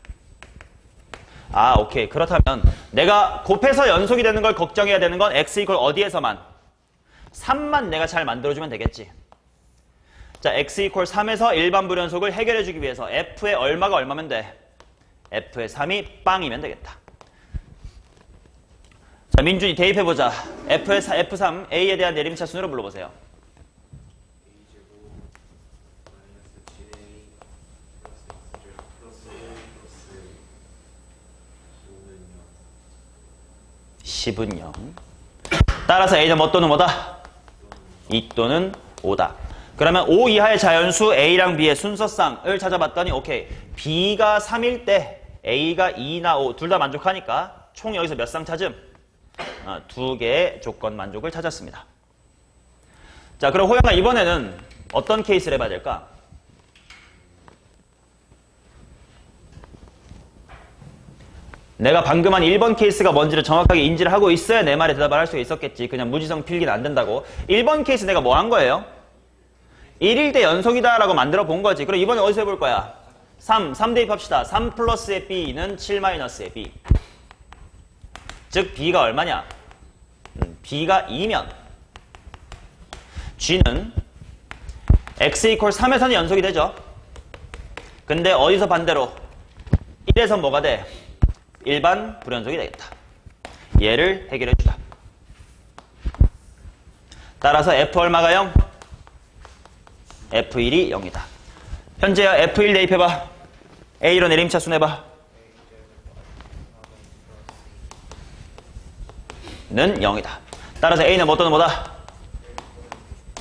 아, 오케이. 그렇다면 내가 곱해서 연속이 되는 걸 걱정해야 되는 건 x 이퀄 어디에서만? 3만 내가 잘 만들어주면 되겠지. 자, x 이퀄 3에서 일반 불연속을 해결해주기 위해서 f의 얼마가 얼마면 돼? f의 3이 빵이면 되겠다. 자, 민준이 대입해보자. f의 F3, a에 대한 내림차 순으로 불러보세요. (10은 0) 따라서 a는 뭐 또는 뭐다? 2 또는 5다. 그러면 5 이하의 자연수 a랑 b의 순서쌍을 찾아봤더니 오케이. b가 3일 때 a가 2나 5 둘 다 만족하니까 총 여기서 몇 쌍 찾음? 2개의 조건 만족을 찾았습니다. 자, 그럼 호영아 이번에는 어떤 케이스를 해봐야 될까? 내가 방금 한 1번 케이스가 뭔지를 정확하게 인지를 하고 있어야 내 말에 대답을 할 수가 있었겠지. 그냥 무지성 필기는 안 된다고. 1번 케이스 내가 뭐 한 거예요? 1일 때 연속이다 라고 만들어 본 거지. 그럼 이번에 어디서 해볼 거야? 3 대입합시다. 3 플러스의 b는 7 마이너스의 b. 즉 b가 얼마냐? b가 2면 g는 x 이퀄 3에서는 연속이 되죠. 근데 어디서 반대로 1에서 뭐가 돼? 일반 불연속이 되겠다. 얘를 해결해 주자. 따라서 f 얼마가 0? f1이 0이다. 현재야 f1 대입해봐. a로 내림차순 해봐. 는 0이다. 따라서 a는 뭐 또는 뭐다?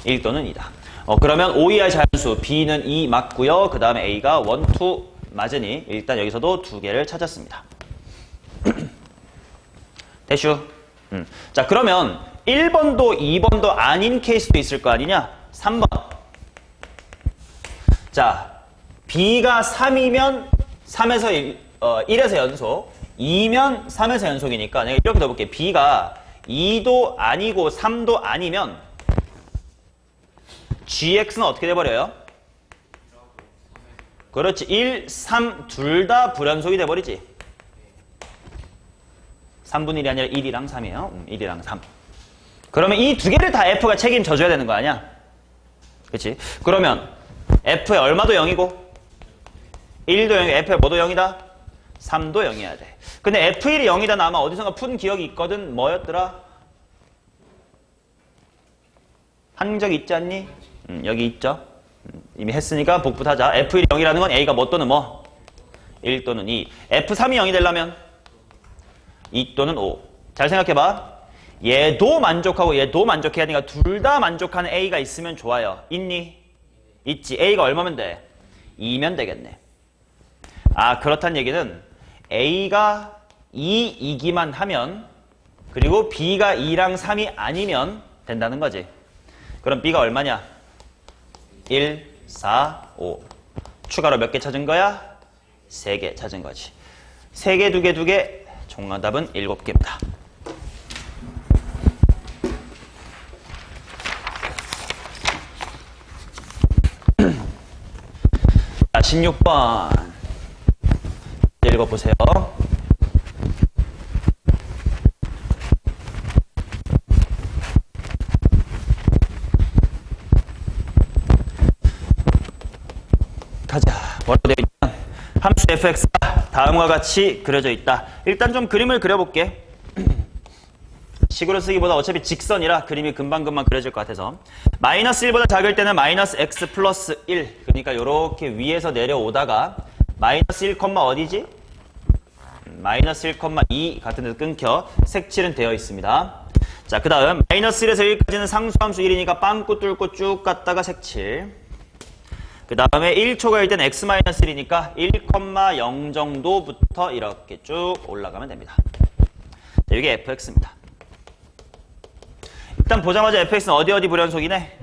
1 또는 2다. 그러면 5 이하의 자연수 b는 2 맞고요. 그 다음에 a가 1, 2 맞으니 일단 여기서도 2개를 찾았습니다. 대슈. 자, 그러면 1번도 2번도 아닌 케이스도 있을 거 아니냐? 3번. 자, b가 3이면 3에서 1에서 연속, 2면 3에서 연속이니까 내가 이렇게 넣어볼게. b가 2도 아니고 3도 아니면 gx는 어떻게 돼버려요? 그렇지. 1, 3 둘 다 불연속이 돼버리지. 3분의 1이 아니라 1이랑 3이에요. 1이랑 3. 그러면 이 두 개를 다 f가 책임져줘야 되는 거 아니야? 그치? 그러면 f의 얼마도 0이고 1도 0이고 f의 뭐도 0이다? 3도 0이어야 돼. 근데 f1이 0이다 나 아마 어디선가 푼 기억이 있거든. 뭐였더라? 한 적 있지 않니? 여기 있죠? 이미 했으니까 복붙하자. f1이 0이라는 건 a가 뭐 또는 뭐? 1 또는 2. f3이 0이 되려면 2 또는 5. 잘 생각해봐. 얘도 만족하고 얘도 만족해야 되니까 둘 다 만족하는 a가 있으면 좋아요. 있니? 있지. a가 얼마면 돼? 2면 되겠네. 아, 그렇다는 얘기는 a가 2이기만 하면 그리고 b가 2랑 3이 아니면 된다는 거지. 그럼 b가 얼마냐? 1, 4, 5. 추가로 몇 개 찾은 거야? 3개 찾은 거지. 3개, 2개, 2개. 정답은 7개입니다. 자, 16번 읽어보세요. 가자. 뭐라고 되어 있냐? 함수 fx가 다음과 같이 그려져 있다. 일단 좀 그림을 그려볼게. 식으로 쓰기보다 어차피 직선이라 그림이 금방금방 그려질 것 같아서. 마이너스 1보다 작을 때는 마이너스 x 플러스 1. 그러니까 이렇게 위에서 내려오다가 마이너스 1, 어디지? 마이너스 1,2 같은 데서 끊겨 색칠은 되어 있습니다. 자, 그 다음 마이너스 1에서 1까지는 상수함수 1이니까 빵꾸 뚫고 쭉 갔다가 색칠. 그 다음에 1초가일 때는 x-1이니까 1,0 정도부터 이렇게 쭉 올라가면 됩니다. 자, 이게 fx입니다. 일단 보자마자 fx는 어디 불연속이네?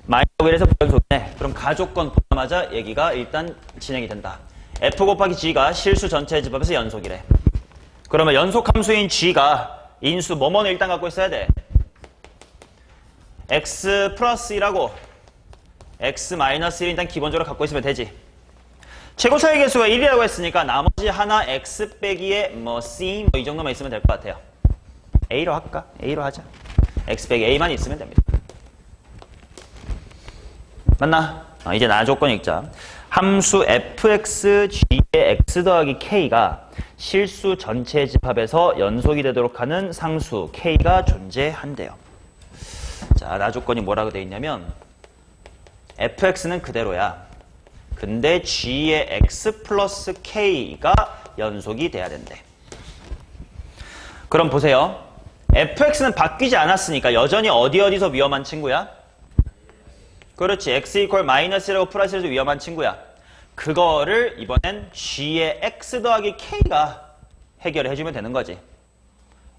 마이너스 1에서 불연속이네. 그럼 가조건 보자마자 얘기가 일단 진행이 된다. f 곱하기 g가 실수 전체 집합에서 연속이래. 그러면 연속 함수인 g가 인수 뭐뭐는 일단 갖고 있어야 돼. x 플러스 1하고 x 마이너스 1 일단 기본적으로 갖고 있으면 되지. 최고 차이 개수가 1이라고 했으니까 나머지 하나 x 빼기에 뭐 c 뭐 이 정도만 있으면 될 것 같아요. a로 할까? a로 하자. x 빼기 a만 있으면 됩니다. 맞나? 이제 나 조건 읽자. 함수 fx g의 x 더하기 k가 실수 전체 집합에서 연속이 되도록 하는 상수 k가 존재한대요. 자, 나 조건이 뭐라고 돼 있냐면 fx는 그대로야. 근데 g의 x 플러스 k가 연속이 돼야 된대. 그럼 보세요. fx는 바뀌지 않았으니까 여전히 어디서 위험한 친구야? 그렇지. x 이퀄 마이너스라고 플러스에서 위험한 친구야. 그거를 이번엔 g의 x 더하기 k가 해결을 해주면 되는 거지.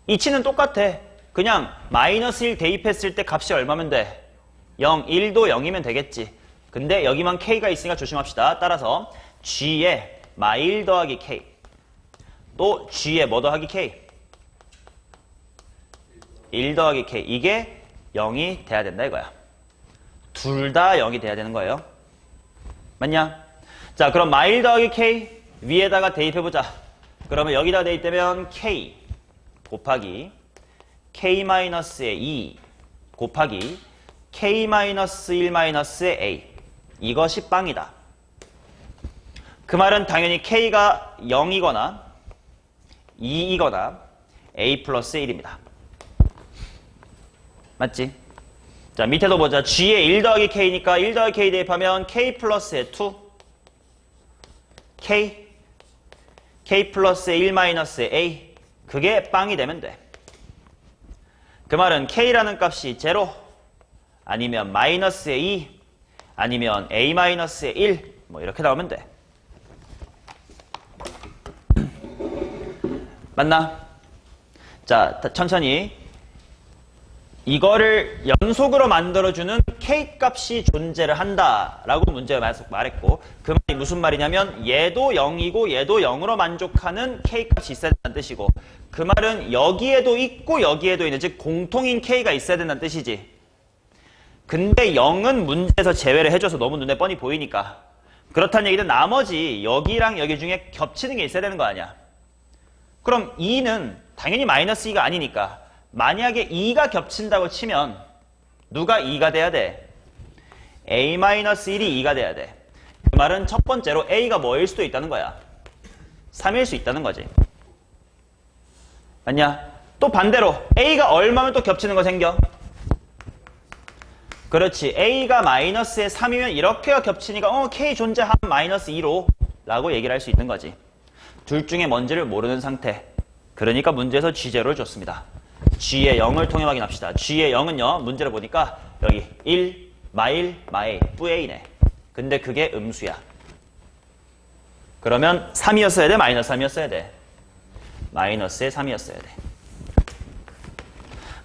이치는 똑같아. 그냥 마이너스 1 대입했을 때 값이 얼마면 돼? 0, 1도 0이면 되겠지. 근데 여기만 k가 있으니까 조심합시다. 따라서 g의 마일 더하기 k 또 g의 뭐 더하기 k 1 더하기 k 이게 0이 돼야 된다 이거야. 둘 다 0이 돼야 되는 거예요. 맞냐? 자, 그럼 마일 더하기 k 위에다가 대입해보자. 그러면 여기다 대입되면 k 곱하기 k-의 2 곱하기 k-1-의 a 이것이 빵이다. 그 말은 당연히 k가 0이거나 2이거나 a 플러스 1입니다. 맞지? 자, 밑에도 보자. g의 1 더하기 k니까 1 더하기 k 대입하면 k 플러스의 2 k 플러스의 1-의 a 그게 빵이 되면 돼. 그 말은 k라는 값이 0 아니면 마이너스의 2 아니면 a-의 1 뭐 이렇게 나오면 돼. 맞나? 자, 천천히 이거를 연속으로 만들어주는 k값이 존재를 한다라고 문제가 말했고 그 말이 무슨 말이냐면 얘도 0이고 얘도 0으로 만족하는 k값이 있어야 된다는 뜻이고 그 말은 여기에도 있고 여기에도 있는 즉 공통인 k가 있어야 된다는 뜻이지. 근데 0은 문제에서 제외를 해줘서 너무 눈에 뻔히 보이니까 그렇다는 얘기는 나머지 여기랑 여기 중에 겹치는 게 있어야 되는 거 아니야. 그럼 2는 당연히 마이너스 2가 아니니까 만약에 2가 겹친다고 치면 누가 2가 돼야 돼? a-1이 2가 돼야 돼. 그 말은 첫 번째로 a가 뭐일 수도 있다는 거야. 3일 수 있다는 거지. 맞냐? 또 반대로 a가 얼마면 또 겹치는 거 생겨? 그렇지. a가 마이너스의 3이면 이렇게가 겹치니까 k 존재함 마이너스 2로 라고 얘기를 할 수 있는 거지. 둘 중에 뭔지를 모르는 상태. 그러니까 문제에서 G0를 줬습니다. G의 0을 통해 확인합시다. G의 0은요. 문제를 보니까 여기 1, 마일, 마에, 뿌에이네. 근데 그게 음수야. 그러면 3이었어야 돼? 마이너스 3이었어야 돼? 마이너스의 3이었어야 돼.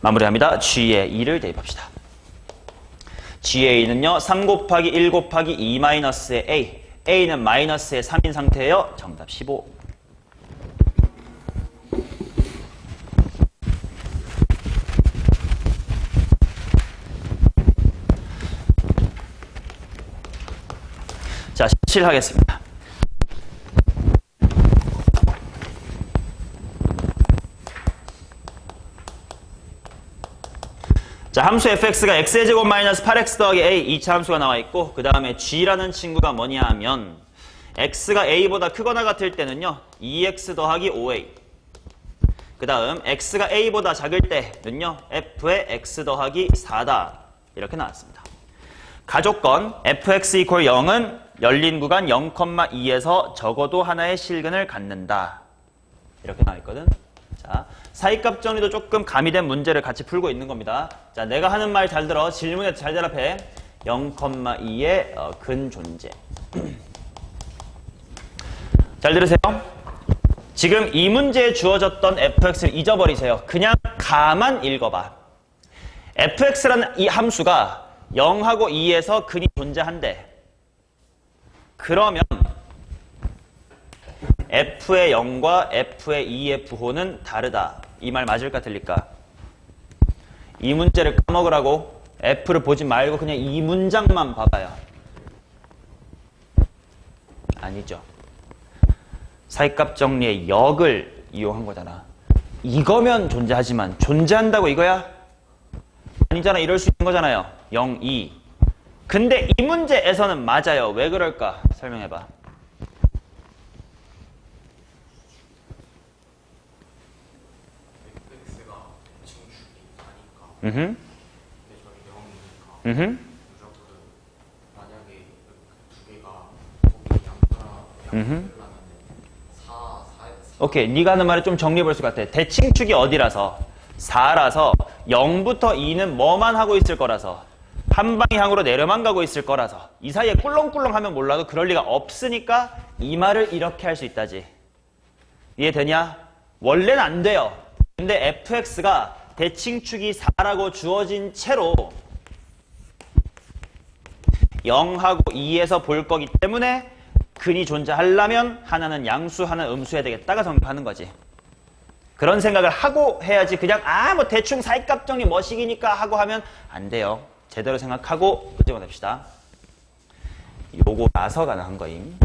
마무리합니다. G의 2를 대입합시다. G의 2는요. 3 곱하기 1 곱하기 2 마이너스의 A. A는 마이너스의 3인 상태예요. 정답 15. 자, 17 하겠습니다. 자, 함수 fx가 x의 제곱 마이너스 8x 더하기 a 2차 함수가 나와 있고 그 다음에 g라는 친구가 뭐냐 하면 x가 a보다 크거나 같을 때는요 2x 더하기 5a 그 다음 x가 a보다 작을 때는요 f의 x 더하기 4다 이렇게 나왔습니다. 가조건 fx 이퀄 0은 열린 구간 0,2에서 적어도 하나의 실근을 갖는다 이렇게 나와 있거든. 자, 사이값 정리도 조금 가미된 문제를 같이 풀고 있는 겁니다. 자, 내가 하는 말 잘 들어. 질문에 잘 대답해. 0,2의 근존재. 잘 들으세요. 지금 이 문제에 주어졌던 fx를 잊어버리세요. 그냥 다만 읽어봐. fx라는 이 함수가 0하고 2에서 근이 존재한대. 그러면 f의 0과 f의 2의 부호는 다르다. 이 말 맞을까 틀릴까? 이 문제를 까먹으라고 f를 보지 말고 그냥 이 문장만 봐봐요. 아니죠. 사이값 정리의 역을 이용한 거잖아. 이거면 존재하지만 존재한다고 이거야? 아니잖아. 이럴 수 있는 거잖아요. 0, 2. 근데 이 문제에서는 맞아요. 왜 그럴까? 설명해봐. fx가 증축이 아니까 음흠. 근데 저희 0이니까 음흠. 무조건 만약에 두 개가 거기 양수라면 4 오케이. 네가 하는 말을 좀 정리해 볼 수 같아. 대칭축이 어디라서? 4라서 0부터 2는 뭐만 하고 있을 거라서 한 방향으로 내려만 가고 있을 거라서 이 사이에 꿀렁꿀렁 하면 몰라도 그럴 리가 없으니까 이 말을 이렇게 할 수 있다지. 이해되냐? 원래는 안 돼요. 근데 fx가 대칭축이 4라고 주어진 채로 0하고 2에서 볼 거기 때문에 근이 존재하려면 하나는 양수, 하나는 음수해야 되겠다가 성립하는 거지. 그런 생각을 하고 해야지 그냥 뭐 대충 사이값 정리 뭐식이니까 하고 하면 안 돼요. 제대로 생각하고 끄집어냅시다. 요거 나서 가능한 거임.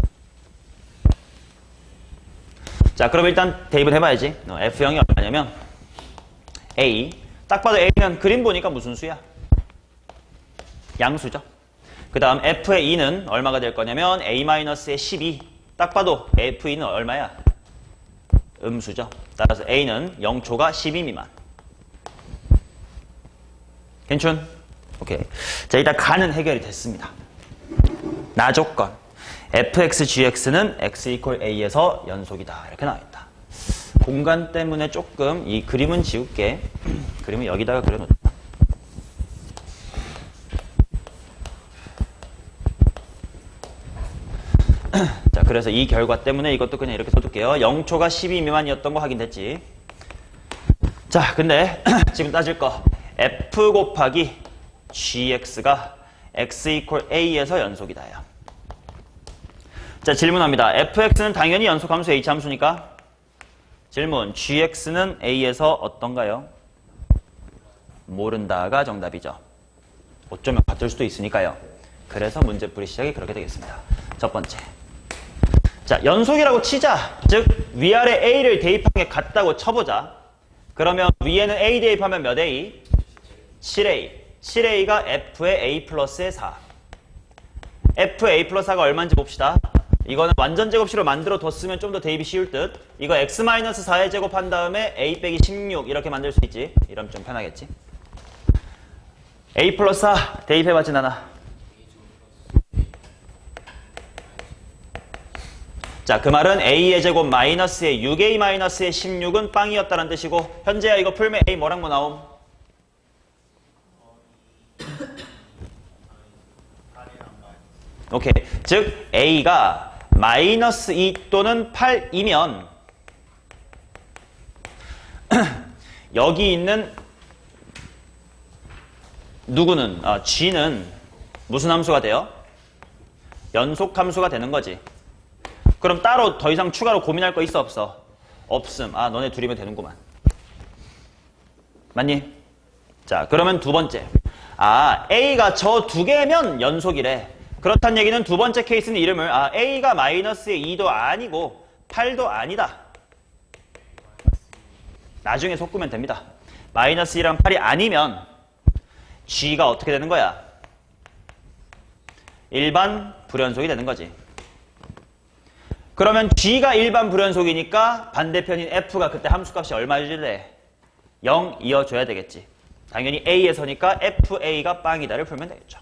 자, 그럼 일단 대입을 해봐야지. F0이 얼마냐면 A. 딱 봐도 A는 그림 보니까 무슨 수야? 양수죠. 그 다음 F의 2는 얼마가 될 거냐면 A-의 12. 딱 봐도 F2는 얼마야? 음수죠. 따라서 A는 0초가 12 미만. 괜춘? 오케이. 자, 일단 가는 해결이 됐습니다. 나 조건. fx, gx는 x 이퀄 a에서 연속이다. 이렇게 나와있다. 공간 때문에 조금 이 그림은 지울게. 그림은 여기다가 그려놓자. 자, 그래서 이 결과 때문에 이것도 그냥 이렇게 써둘게요. 0초가 12 미만이었던 거 확인됐지. 자, 근데 지금 따질 거 f 곱하기 gx가 x 이퀄 a에서 연속이다요. 자, 질문합니다. fx는 당연히 연속함수 h함수니까 질문, gx는 a에서 어떤가요? 모른다가 정답이죠. 어쩌면 같을 수도 있으니까요. 그래서 문제풀이 시작이 그렇게 되겠습니다. 첫 번째. 자, 연속이라고 치자. 즉 위아래 a를 대입한 게 같다고 쳐보자. 그러면 위에는 a 대입하면 몇 a? 7a. 7a가 f의 a 플러스의 4. f의 a 플러스 4가 얼마인지 봅시다. 이거는 완전 제곱식으로 만들어 뒀으면 좀 더 대입이 쉬울 듯. 이거 x-4의 제곱한 다음에 a 빼기 16 이렇게 만들 수 있지. 이러면 좀 편하겠지. a 플러스 4 대입해봤진 않아. 자, 그 말은 a의 제곱 마이너스의 6a 마이너스의 16은 빵이었다는 뜻이고 현재야 이거 풀면 a 뭐랑 뭐 나옴? 오케이. 즉 a가 마이너스 2 또는 8이면 여기 있는 누구는 g는 무슨 함수가 돼요? 연속 함수가 되는 거지. 그럼 따로 더 이상 추가로 고민할 거 있어 없어? 없음. 너네 둘이면 되는구만. 맞니? 자, 그러면 두 번째. A가 저 두 개면 연속이래. 그렇다는 얘기는 두 번째 케이스는 이름을 A가 마이너스의 2도 아니고 8도 아니다. 나중에 섞으면 됩니다. 마이너스 2랑 8이 아니면 G가 어떻게 되는 거야? 일반 불연속이 되는 거지. 그러면 G가 일반 불연속이니까 반대편인 F가 그때 함수값이 얼마일래? 0 이어줘야 되겠지. 당연히 A에서니까 FA가 빵이다를 풀면 되겠죠.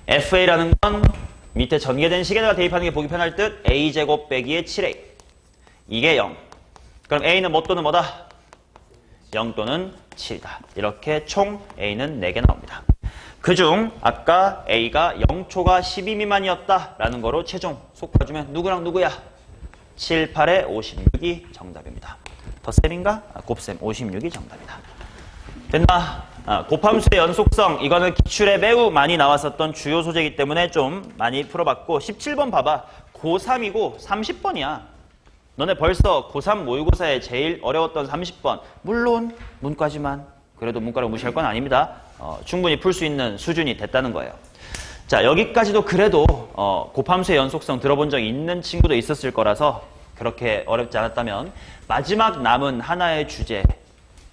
FA라는 건 밑에 전개된 식에다가 대입하는 게 보기 편할 듯 A제곱 빼기의 7A. 이게 0. 그럼 A는 뭐 또는 뭐다? 0 또는 7이다. 이렇게 총 A는 4개 나옵니다. 그중 아까 A가 0초가 12 미만이었다라는 거로 최종 속 봐주면 누구랑 누구야? 7, 8에 56이 정답입니다. 덧셈인가? 곱셈 56이 정답이다. 됐나? 곱함수의 연속성, 이거는 기출에 매우 많이 나왔었던 주요 소재이기 때문에 좀 많이 풀어봤고, 17번 봐봐. 고3이고 30번이야. 너네 벌써 고3 모의고사에 제일 어려웠던 30번. 물론 문과지만 그래도 문과를 무시할 건 아닙니다. 충분히 풀 수 있는 수준이 됐다는 거예요. 자, 여기까지도 그래도 곱함수의 연속성 들어본 적이 있는 친구도 있었을 거라서 그렇게 어렵지 않았다면, 마지막 남은 하나의 주제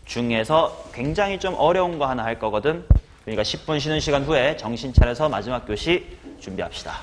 중에서 굉장히 좀 어려운 거 하나 할 거거든. 그러니까 10분 쉬는 시간 후에 정신 차려서 마지막 교시 준비합시다.